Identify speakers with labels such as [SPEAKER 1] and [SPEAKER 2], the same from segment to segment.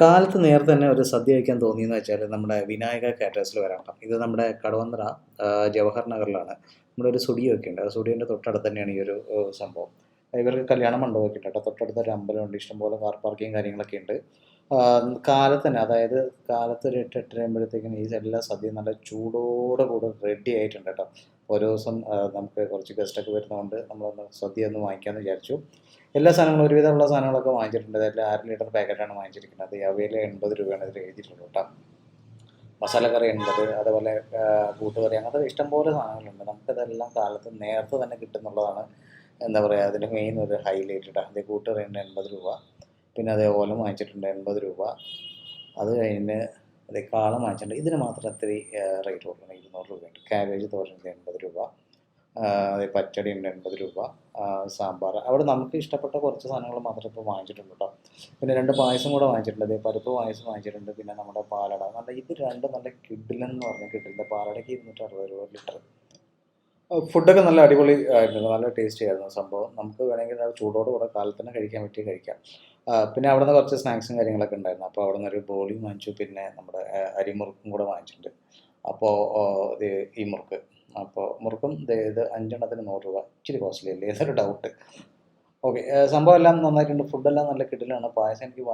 [SPEAKER 1] കാലത്ത് നേരത്തെ തന്നെ ഒരു സദ്യ കഴിക്കാൻ തോന്നിയെന്ന് വെച്ചാൽ നമ്മുടെ വിനായക കാറ്റേഴ്സിൽ വരാം കേട്ടോ. ഇത് നമ്മുടെ കടവന്ത്ര ജവഹർ നഗറിലാണ്. നമ്മുടെ ഒരു സ്റ്റുഡിയോ ഉണ്ട്. ആ സ്റ്റുഡിയോൻ്റെ തൊട്ടടുത്ത് തന്നെയാണ് ഈ ഒരു സംഭവം. ഇവർക്ക് കല്യാണ മണ്ഡപമൊക്കെ ഉണ്ട് കേട്ടോ. തൊട്ടടുത്ത് ഒരു അമ്പലമുണ്ട്, ഇഷ്ടംപോലെ കാർ പാർക്കിങ് കാര്യങ്ങളൊക്കെ ഉണ്ട്. കാലത്ത് തന്നെ, അതായത് കാലത്ത് ഒരു 8-8:30 ആകുമ്പോഴത്തേക്കും ഈ എല്ലാ സദ്യയും നല്ല ചൂടോടെ കൂടെ റെഡി ആയിട്ടുണ്ട് കേട്ടോ. ഓരോ ദിവസം നമുക്ക് കുറച്ച് ഗസ്റ്റൊക്കെ വരുന്നതുകൊണ്ട് നമ്മളൊന്ന് സദ്യ ഒന്ന് വാങ്ങിക്കാമെന്ന് വിചാരിച്ചു. എല്ലാ സാധനങ്ങളും ഒരുവിധമുള്ള സാധനങ്ങളൊക്കെ വാങ്ങിച്ചിട്ടുണ്ട്. അതിൽ 1/2 ലിറ്റർ പാക്കറ്റാണ് വാങ്ങിച്ചിരിക്കുന്നത്. അവയിൽ 80 രൂപയാണ് ഇതിൽ എഴുതിയിട്ടുള്ളൂ കേട്ടോ. മസാലക്കറി 80, അതുപോലെ കൂട്ടുകറി, അങ്ങനത്തെ ഇഷ്ടംപോലെ സാധനങ്ങളുണ്ട്. നമുക്കതെല്ലാം കാലത്ത് നേരത്തെ തന്നെ കിട്ടുന്നുള്ളതാണ് എന്താ പറയുക, അതിൻ്റെ മെയിൻ ഒരു ഹൈലൈറ്റ് കേട്ടോ. അതേ കൂട്ടുകറിയുണ്ട് 80 രൂപ, പിന്നെ അതേ ഓലം വാങ്ങിച്ചിട്ടുണ്ട് 80 രൂപ. അത് കഴിഞ്ഞ് അതേ കാളം വാങ്ങിച്ചിട്ടുണ്ട്. ഇതിന് മാത്രം ഇത്തിരി റേറ്റ് കൊടുക്കണം, 200 രൂപയുണ്ട്. കാബേജ് തോരനുണ്ട് 80 രൂപ, അതേ പച്ചടി ഉണ്ട് 80 രൂപ, സാമ്പാർ. അവിടെ നമുക്ക് ഇഷ്ടപ്പെട്ട കുറച്ച് സാധനങ്ങൾ മാത്രമേ ഇപ്പോൾ വാങ്ങിച്ചിട്ടുള്ളൂ കേട്ടോ. പിന്നെ 2 പായസം കൂടെ വാങ്ങിച്ചിട്ടുണ്ട്. അതേ പരിപ്പ് പായസം വാങ്ങിച്ചിട്ടുണ്ട്. പിന്നെ നമ്മുടെ പാലട, ഇത് രണ്ടും നല്ല കിഡിലെന്ന് പറഞ്ഞ കിഡിലിൻ്റെ പാലടയ്ക്ക് 260 രൂപ ലിറ്റർ. ഫുഡൊക്കെ നല്ല അടിപൊളി ആയിരുന്നു, നല്ല ടേസ്റ്റി ആയിരുന്നു സംഭവം. നമുക്ക് വേണമെങ്കിൽ അത് ചൂടോട് കൂടെ കാലത്ത് തന്നെ കഴിക്കാം. പിന്നെ അവിടെ നിന്ന് കുറച്ച് സ്നാക്സും കാര്യങ്ങളൊക്കെ ഉണ്ടായിരുന്നു. അപ്പോൾ അവിടെ നിന്നൊരു ബോളിയും വാങ്ങിച്ചു. പിന്നെ നമ്മുടെ അരിമുറുക്കും കൂടെ വാങ്ങിച്ചിട്ടുണ്ട്. അപ്പോൾ ഇത് ഈ മുറുക്ക്, അപ്പോൾ മുറുക്കും ഇത് 5 എണ്ണത്തിന് 100 രൂപ. ഇച്ചിരി കോസ്റ്റ്ലി അല്ലേ എന്നൊരു ഡൗട്ട്. ഓക്കെ, സംഭവം എല്ലാം നന്നായിട്ടുണ്ട്. ഫുഡെല്ലാം നല്ല കിടിലാണ്. പായസം എനിക്ക്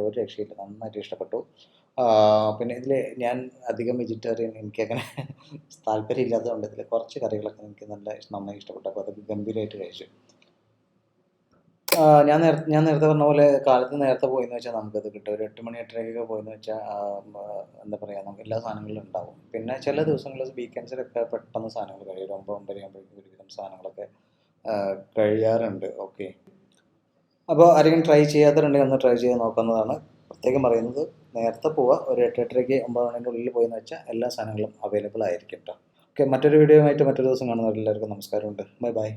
[SPEAKER 1] ഒരു രക്ഷയില്ല, നന്നായിട്ട് ഇഷ്ടപ്പെട്ടു. പിന്നെ ഇതിൽ ഞാൻ അധികം വെജിറ്റേറിയൻ, എനിക്കങ്ങനെ താല്പര്യം ഇല്ലാത്തതുകൊണ്ട് ഇതിൽ കുറച്ച് കറികളൊക്കെ എനിക്ക് നന്നായി ഇഷ്ടപ്പെട്ടു. അപ്പോൾ അതൊക്കെ ഗംഭീരമായിട്ട് കഴിച്ചു. ഞാൻ നേരത്തെ പറഞ്ഞ പോലെ കാലത്ത് നേരത്തെ പോയെന്ന് വെച്ചാൽ നമുക്കത് കിട്ടും. ഒരു 8 മണി 8:30 പോയെന്ന് വെച്ചാൽ എന്താ പറയുക, നമുക്ക് എല്ലാ സാധനങ്ങളും ഉണ്ടാവും. പിന്നെ ചില ദിവസങ്ങളിൽ വീക്കെൻഡ്സിലൊക്കെ പെട്ടെന്ന് സാധനങ്ങൾ കഴിയും. 9-9:30 ആകുമ്പോഴേക്കും ഒരുവിധം സാധനങ്ങളൊക്കെ കഴിയാറുണ്ട്. ഓക്കെ, അപ്പോൾ ആരെങ്കിലും ട്രൈ ചെയ്യാത്തവരുണ്ടെങ്കിൽ ഒന്ന് ട്രൈ ചെയ്ത് നോക്കുന്നതാണ്. പ്രത്യേകം പറയുന്നത്, നേരത്തെ പോവുക. ഒരു 8-8:30 9 മണിൻ്റെ ഉള്ളിൽ പോയെന്ന് വെച്ചാൽ എല്ലാ സാധനങ്ങളും അവൈലബിൾ ആയിരിക്കും കേട്ടോ. ഓക്കെ, മറ്റൊരു വീഡിയോ ആയിട്ട് മറ്റൊരു ദിവസം കാണുന്നവരെല്ലാവർക്കും നമസ്കാരമുണ്ട്. Bye bye.